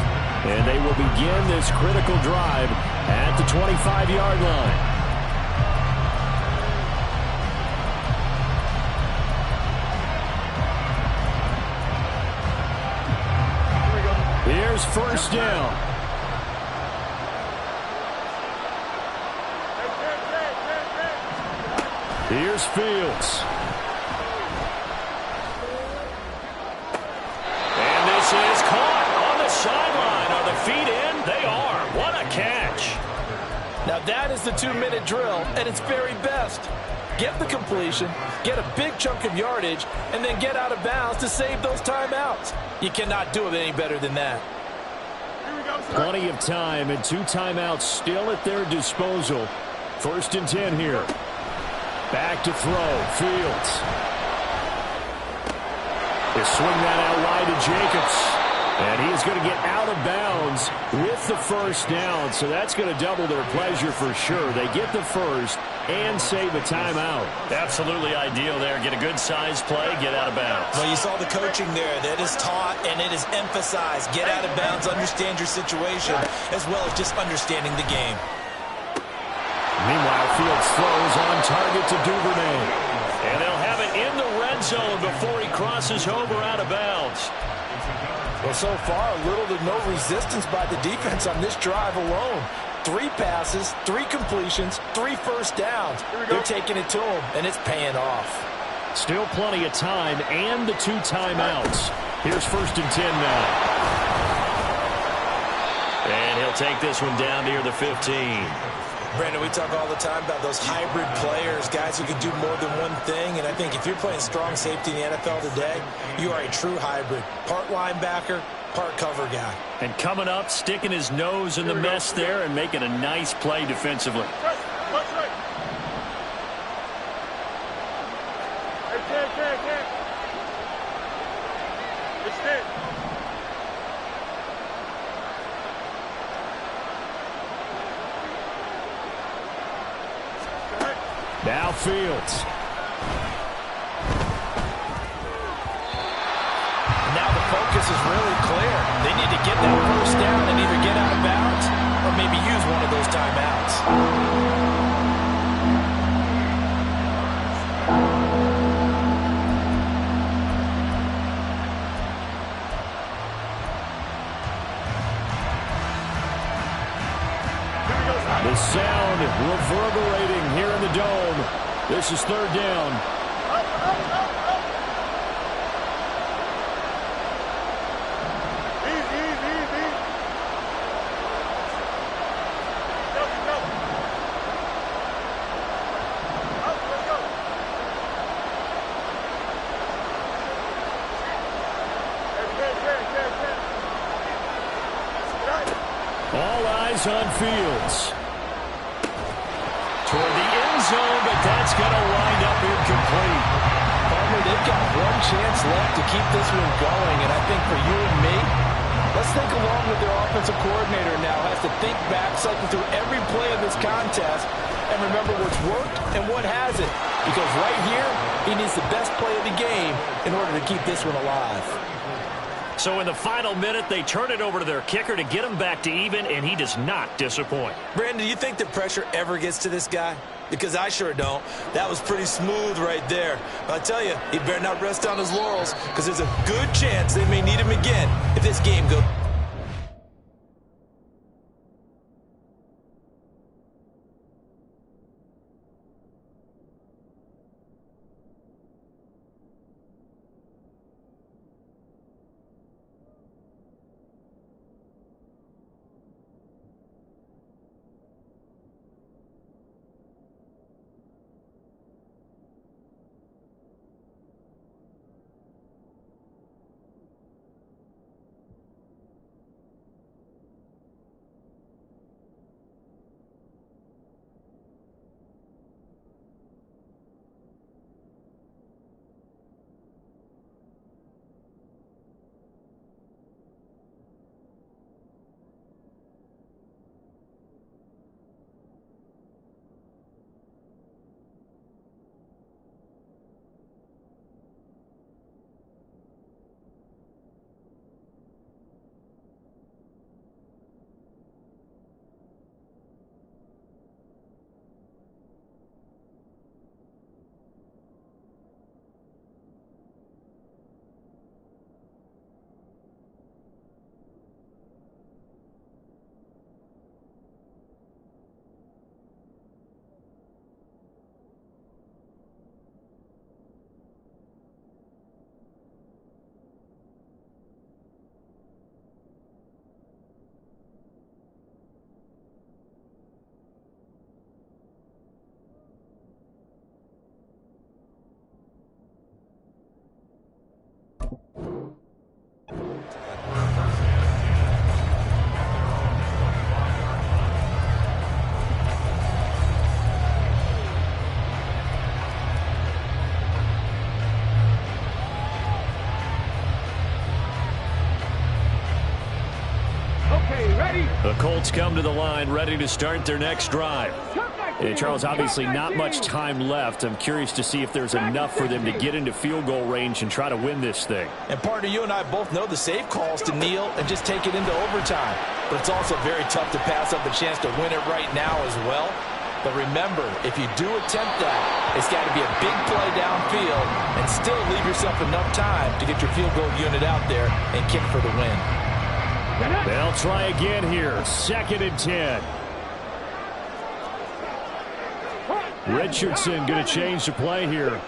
[SPEAKER 1] And they will begin this critical drive at the 25-yard line. Here's 1st down. Here's Fields. And this is caught on the sideline. Are the feet in? They are. What a catch.
[SPEAKER 2] Now that is the 2-minute drill at its very best. Get the completion, get a big chunk of yardage, and then get out of bounds to save those timeouts. You cannot do it any better than that.
[SPEAKER 1] Plenty of time and 2 timeouts still at their disposal. 1st and 10 here. Back to throw. Fields. They swing that out wide to Jacobs. And he is going to get out of bounds with the 1st down. So that's going to double their pleasure for sure. They get the 1st and save a timeout. Absolutely ideal there. Get a good size play, get out of bounds.
[SPEAKER 4] Well, you saw the coaching there. That is taught and it is emphasized. Get out of bounds, understand your situation, as well as just understanding the game.
[SPEAKER 1] Meanwhile, Fields throws on target to Duvernay. And they'll have it in the red zone before he crosses over out of bounds.
[SPEAKER 2] Well, so far, little to no resistance by the defense on this drive alone. 3 passes, 3 completions, 3 first downs. They're taking it to him, and it's paying off.
[SPEAKER 1] Still plenty of time and the 2 timeouts. Here's 1st and 10 now. And he'll take this one down near the 15.
[SPEAKER 4] Brandon, we talk all the time about those hybrid players, guys who can do more than one thing. And I think if you're playing strong safety in the NFL today, you are a true hybrid. Part linebacker, part cover guy.
[SPEAKER 1] And coming up, sticking his nose in the mess there and making a nice play defensively.
[SPEAKER 3] Stay
[SPEAKER 1] Now Fields.
[SPEAKER 2] Now the focus is really clear. They need to get that first down and either get out of bounds or maybe use one of those timeouts.
[SPEAKER 1] The sound reverberating here in the dome. This is third down. All eyes on Fields. Toward the end zone, but that's going to wind up incomplete.
[SPEAKER 2] Partner, they've got one chance left to keep this one going, and I think for you and me, let's think along with their offensive coordinator now. Has to think back, cycle through every play of this contest, and remember what's worked and what hasn't. Because right here, he needs the best play of the game in order to keep this one alive.
[SPEAKER 1] So in the final minute, they turn it over to their kicker to get him back to even, and he does not disappoint.
[SPEAKER 4] Brandon, do you think the pressure ever gets to this guy? Because I sure don't. That was pretty smooth right there. But I tell you, he better not rest on his laurels, because there's a good chance they may need him again if this game goes.
[SPEAKER 1] The Colts come to the line ready to start their next drive. And Charles, obviously not much time left. I'm curious to see if there's enough for them to get into field goal range and try to win this thing.
[SPEAKER 2] And partner, you and I both know the safe calls to kneel and just take it into overtime. But it's also very tough to pass up the chance to win it right now as well. But remember, if you do attempt that, it's got to be a big play downfield and still leave yourself enough time to get your field goal unit out there and kick for the win.
[SPEAKER 1] They'll try again here. 2nd and 10. Richardson going to change the play here.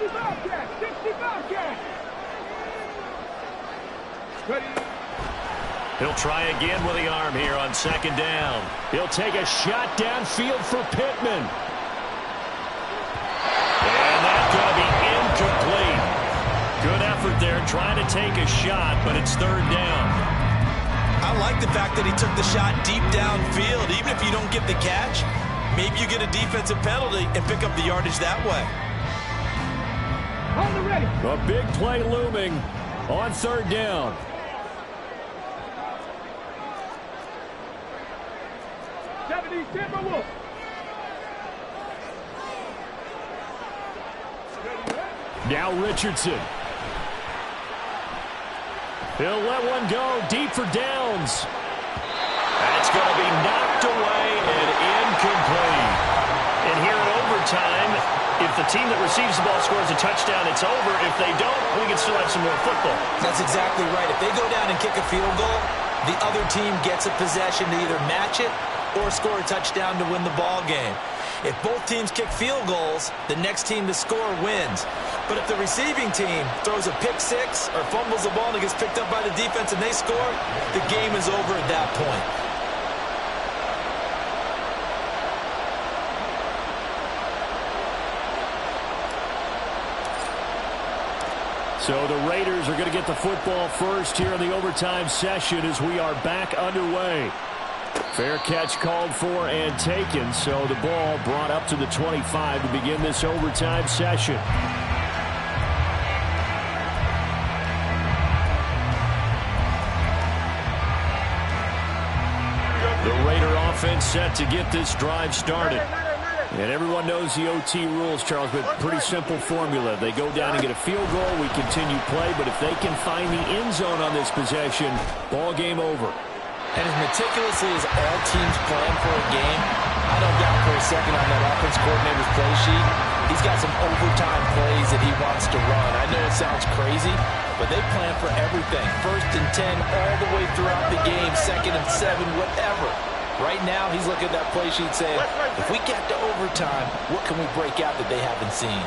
[SPEAKER 1] He'll try again with the arm here on 2nd down. He'll take a shot downfield for Pittman. And that's going to be incomplete. Good effort there trying to take a shot, but it's 3rd down.
[SPEAKER 4] I like the fact that he took the shot deep downfield. Even if you don't get the catch, maybe you get a defensive penalty and pick up the yardage that way.
[SPEAKER 1] A big play looming on 3rd down. Now Richardson. He'll let one go deep for downs. That's going to be knocked away and incomplete. And here in overtime, if the team that receives the ball scores a touchdown, it's over. If they don't, we can still have some more football.
[SPEAKER 2] That's exactly right. If they go down and kick a field goal, the other team gets a possession to either match it or score a touchdown to win the ball game. If both teams kick field goals, the next team to score wins. But if the receiving team throws a pick six or fumbles the ball and it gets picked up by the defense and they score, the game is over at that point.
[SPEAKER 1] So the Raiders are going to get the football first here in the overtime session as we are back underway. Fair catch called for and taken, so the ball brought up to the 25 to begin this overtime session. The Raider offense set to get this drive started. And everyone knows the OT rules, Charles, but pretty simple formula. They go down and get a field goal, we continue play, but if they can find the end zone on this possession, ball game over.
[SPEAKER 2] And as meticulously as all teams plan for a game, I don't doubt for a second on that offense coordinator's play sheet, he's got some overtime plays that he wants to run. I know it sounds crazy, but they plan for everything. 1st and 10 all the way throughout the game, 2nd and 7, whatever. Right now, he's looking at that play sheet saying, if we get to overtime, what can we break out that they haven't seen?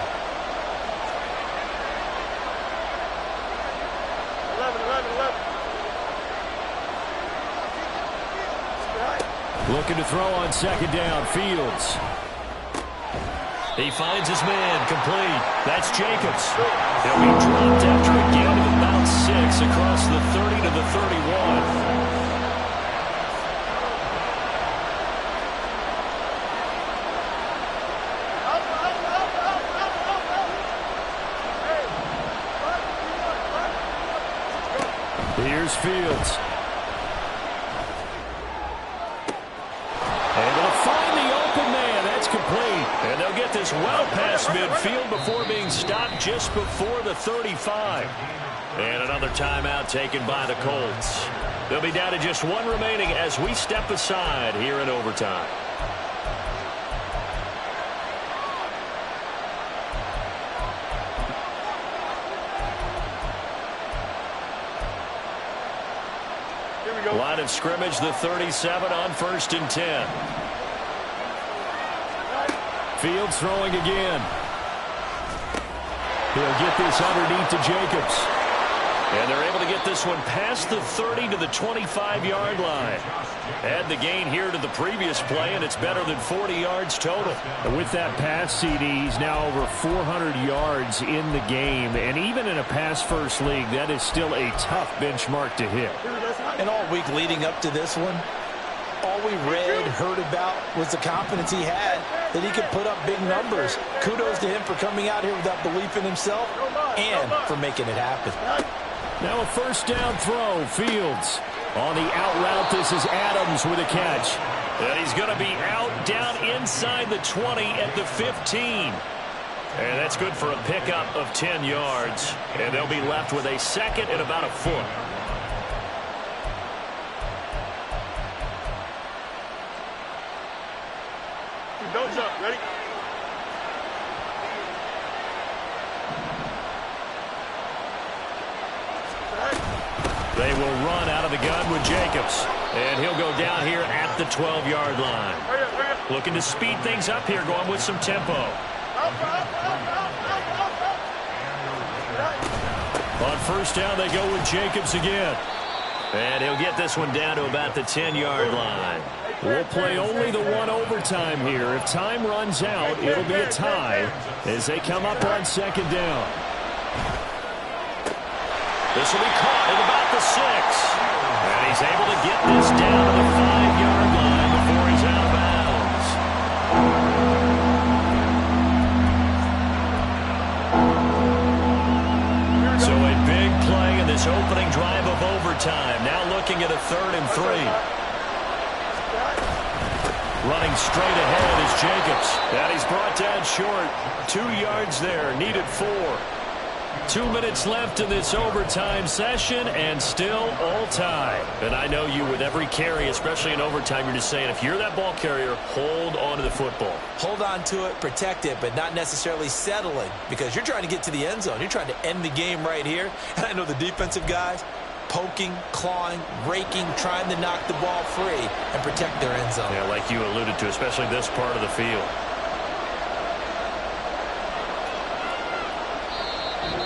[SPEAKER 1] 11. Looking to throw on 2nd down, Fields. He finds his man, complete. That's Jacobs. He'll be dropped after a gain of about 6 across the 30 to the 31. Here's Fields. And they'll find the open man. That's complete. And they'll get this well past midfield before being stopped just before the 35. And another timeout taken by the Colts. They'll be down to just one remaining as we step aside here in overtime. Line of scrimmage, the 37 on 1st and 10. Fields throwing again. He'll get this underneath to Jacobs. And they're able to get this one past the 30 to the 25-yard line. Add the gain here to the previous play, and it's better than 40 yards total.
[SPEAKER 5] And with that pass, CD, he's now over 400 yards in the game. And even in a pass-first league, that is still a tough benchmark to hit.
[SPEAKER 2] And all week leading up to this one, all we read, heard about was the confidence he had that he could put up big numbers. Kudos to him for coming out here with that belief in himself and for making it happen.
[SPEAKER 5] Now a 1st down throw, Fields. On the out route, this is Adams with a catch.
[SPEAKER 1] And he's going to be out down inside the 20 at the 15. And that's good for a pickup of 10 yards. And they'll be left with a 2nd and about a foot.
[SPEAKER 3] Don't jump. Ready?
[SPEAKER 1] They will run out of the gun with Jacobs. And he'll go down here at the 12-yard line.
[SPEAKER 3] Hurry up, hurry up.
[SPEAKER 1] Looking to speed things up here, going with some tempo. On 1st down, they go with Jacobs again. And he'll get this one down to about the 10-yard line.
[SPEAKER 5] We'll play only the one overtime here. If time runs out, it'll be a tie as they come up on 2nd down.
[SPEAKER 1] This will be caught at about the 6. And he's able to get this down to the 5-yard line before he's out of bounds. So a big play in this opening drive of overtime. Now looking at a 3rd and 3. Running straight ahead is Jacobs. And he's brought down short. 2 yards there. Needed 4. 2 minutes left in this overtime session, and still all time. And I know you, with every carry, especially in overtime, you're just saying, if you're that ball carrier, hold on to the football.
[SPEAKER 2] Hold on to it, protect it, but not necessarily settling, because you're trying to get to the end zone. You're trying to end the game right here. And I know the defensive guys, poking, clawing, raking, trying to knock the ball free and protect their end zone.
[SPEAKER 1] Yeah, like you alluded to, especially this part of the field.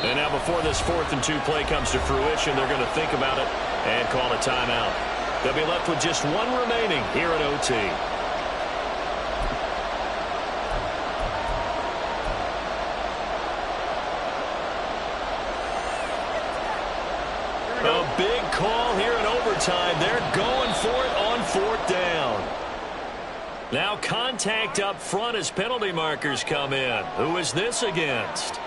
[SPEAKER 1] And now before this 4th and 2 play comes to fruition, they're going to think about it and call a timeout. They'll be left with just one remaining here at OT. A big call here in overtime. They're going for it on 4th down. Now contact up front as penalty markers come in. Who is this against?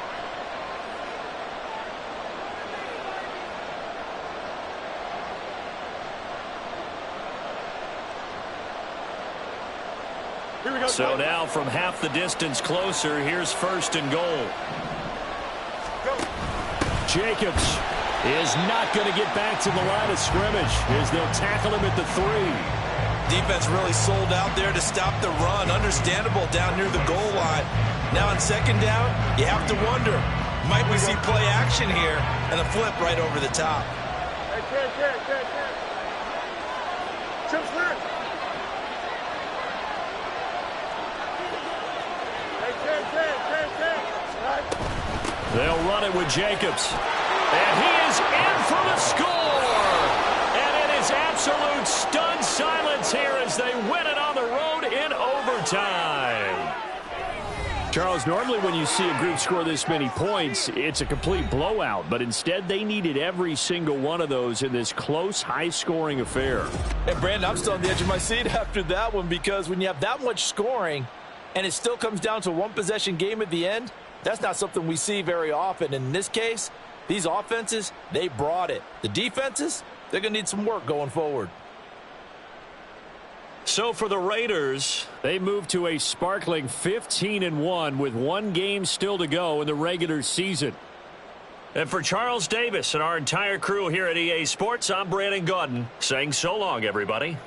[SPEAKER 1] So now from half the distance closer, here's 1st and goal. Jacobs is not going to get back to the line of scrimmage as they'll tackle him at the 3.
[SPEAKER 4] Defense really sold out there to stop the run. Understandable down near the goal line. Now on 2nd down, you have to wonder, might we see play action here and a flip right over the top?
[SPEAKER 1] They'll run it with Jacobs. And he is in for the score. And it is absolute stunned silence here as they win it on the road in overtime. Charles, normally when you see a group score this many points, it's a complete blowout. But instead, they needed every single one of those in this close, high-scoring affair.
[SPEAKER 2] And, Brandon, I'm still on the edge of my seat after that one, because when you have that much scoring and it still comes down to a one-possession game at the end, that's not something we see very often. In this case, these offenses, they brought it. The defenses, they're going to need some work going forward.
[SPEAKER 1] So for the Raiders, they move to a sparkling 15-1 with 1 game still to go in the regular season. And for Charles Davis and our entire crew here at EA Sports, I'm Brandon Gaudin saying so long, everybody.